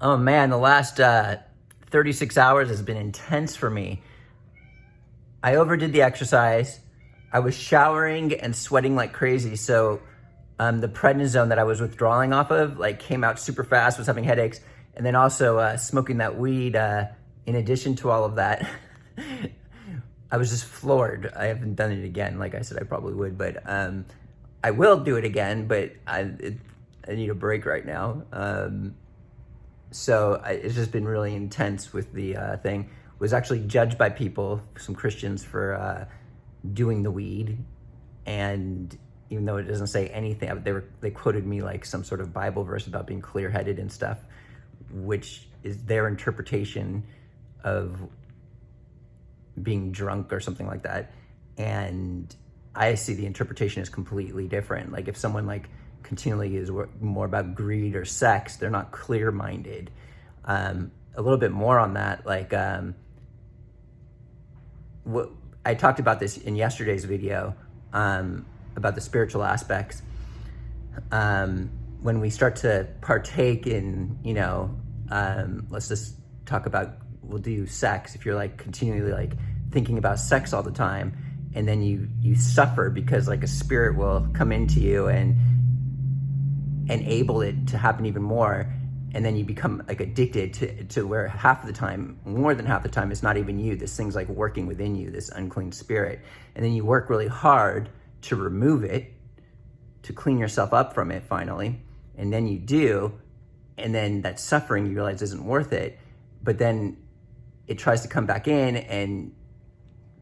Oh man, the last 36 hours has been intense for me. I overdid the exercise. I was showering and sweating like crazy. So the prednisone that I was withdrawing off of like came out super fast, was having headaches. And then also smoking that weed in addition to all of that. I was just floored. I haven't done it again. Like I said, I probably would, but I will do it again, but I need a break right now. It's just been really intense with the thing. Was actually judged by people, some Christians, for doing the weed. And even though it doesn't say anything, they quoted me like some sort of Bible verse about being clear-headed and stuff, which is their interpretation of being drunk or something like that. And I see the interpretation as completely different. Like if someone like continually is more about greed or sex, they're not clear-minded. A little bit more on that, like what I talked about this in yesterday's video about the spiritual aspects. When we start to partake in, let's just talk about, we'll do sex. If you're like continually like thinking about sex all the time, and then you suffer because like a spirit will come into you and enable it to happen even more, and then you become like addicted to where half of the time, more than half the time, it's not even you. This thing's like working within you, this unclean spirit. And then you work really hard to remove it, to clean yourself up from it finally. And then you do, and then that suffering you realize isn't worth it. But then it tries to come back in and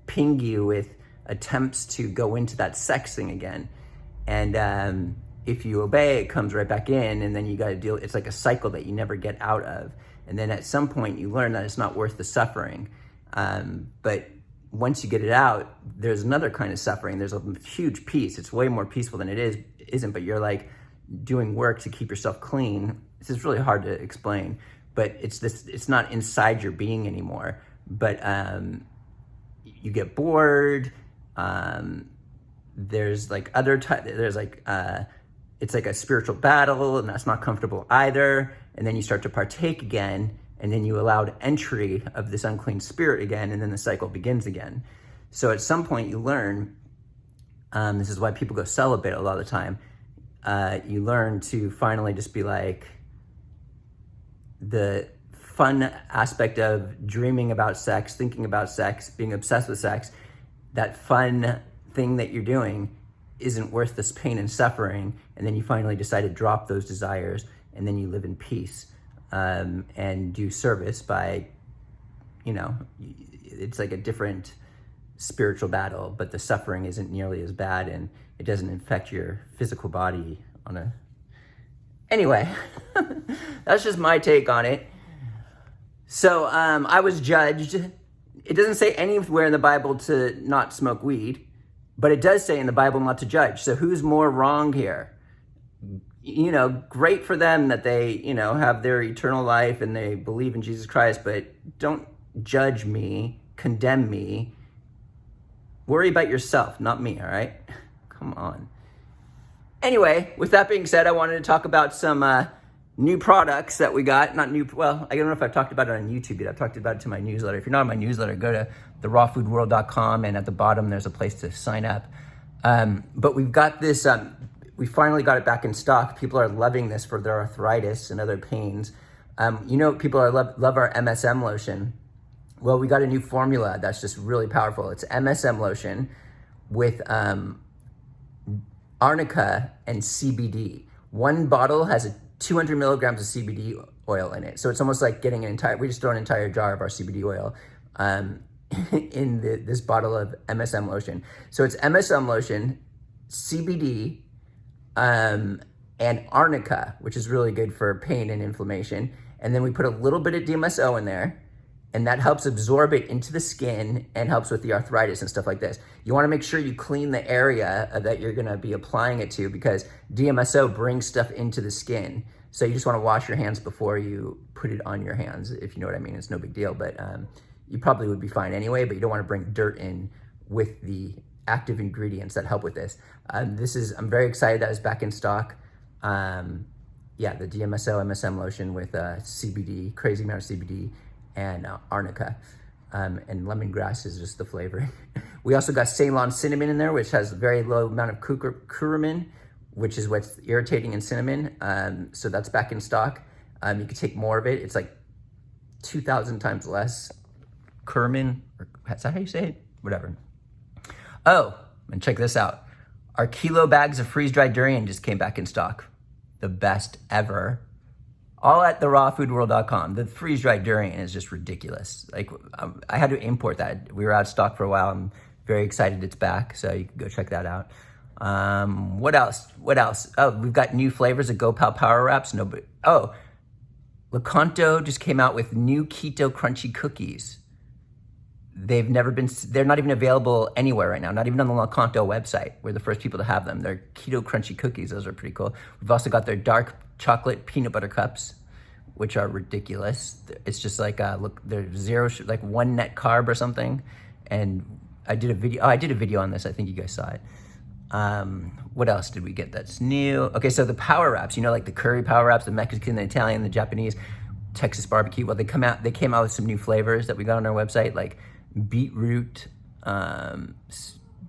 ping you with attempts to go into that sex thing again. And if you obey, it comes right back in, and then you got to deal. It's like a cycle that you never get out of. And then at some point you learn that it's not worth the suffering. But once you get it out, there's another kind of suffering. There's a huge peace. It's way more peaceful than it isn't, but you're like doing work to keep yourself clean. This is really hard to explain, but it's not inside your being anymore. But you get bored. There's like it's like a spiritual battle, and that's not comfortable either. And then you start to partake again, and then you allowed entry of this unclean spirit again, and then the cycle begins again. So at some point you learn, this is why people go celibate a lot of the time, you learn to finally just be like, the fun aspect of dreaming about sex, thinking about sex, being obsessed with sex, that fun thing that you're doing isn't worth this pain and suffering. And then you finally decide to drop those desires, and then you live in peace and do service by, it's like a different spiritual battle, but the suffering isn't nearly as bad, and it doesn't infect your physical body Anyway, that's just my take on it. So I was judged. It doesn't say anywhere in the Bible to not smoke weed, but it does say in the Bible not to judge. So who's more wrong here? Great for them that they, have their eternal life and they believe in Jesus Christ, but don't judge me, condemn me. Worry about yourself, not me, all right? Come on. Anyway, with that being said, I wanted to talk about some new products that we got. Not new, well, I don't know if I've talked about it on YouTube yet. I've talked about it to my newsletter. If you're not on my newsletter, go to therawfoodworld.com, and at the bottom, there's a place to sign up. But we've got this, we finally got it back in stock. People are loving this for their arthritis and other pains. People love our MSM lotion. Well, we got a new formula that's just really powerful. It's MSM lotion with arnica and CBD. One bottle has 200 milligrams of CBD oil in it. So it's almost like getting we just throw an entire jar of our CBD oil in this bottle of MSM lotion. So it's MSM lotion, CBD, and arnica, which is really good for pain and inflammation. And then we put a little bit of Dmso in there, and that helps absorb it into the skin and helps with the arthritis and stuff like this. You wanna make sure you clean the area that you're gonna be applying it to, because Dmso brings stuff into the skin. So you just wanna wash your hands before you put it on your hands, if you know what I mean. It's no big deal, but you probably would be fine anyway, but you don't wanna bring dirt in with the active ingredients that help with this. I'm very excited that it's back in stock. yeah, the Dmso Msm Lotion with CBD, crazy amount of CBD, and arnica. And lemongrass is just the flavor. We also got Ceylon cinnamon in there, which has a very low amount of curcumin, which is what's irritating in cinnamon. So that's back in stock. You can take more of it. It's like 2,000 times less curcumin. Is that how you say it? Whatever. Oh, and check this out. Our kilo bags of freeze-dried durian just came back in stock. The best ever. All at therawfoodworld.com. The freeze-dried durian is just ridiculous. Like, I had to import that. We were out of stock for a while. I'm very excited it's back, so you can go check that out. What else? Oh, we've got new flavors of GoPal Power Wraps. Lakanto just came out with new keto crunchy cookies. They're not even available anywhere right now, not even on the Lakanto website. We're the first people to have them. They're keto crunchy cookies. Those are pretty cool. We've also got their dark chocolate peanut butter cups, which are ridiculous. It's just like, look, they're like 1 net carb or something. And I did a video on this. I think you guys saw it. What else did we get that's new? Okay, so the power wraps, like the curry power wraps, the Mexican, the Italian, the Japanese, Texas barbecue. Well, they came out with some new flavors that we got on our website, like beetroot,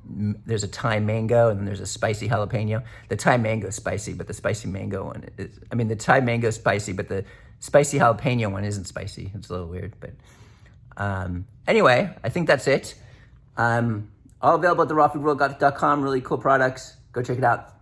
there's a Thai mango, and then there's a spicy jalapeno. The Thai mango is spicy, but the spicy mango one the Thai mango is spicy, but the spicy jalapeno one isn't spicy. It's a little weird, but anyway, I think that's it. All available at therawfoodworld.com. Really cool products. Go check it out.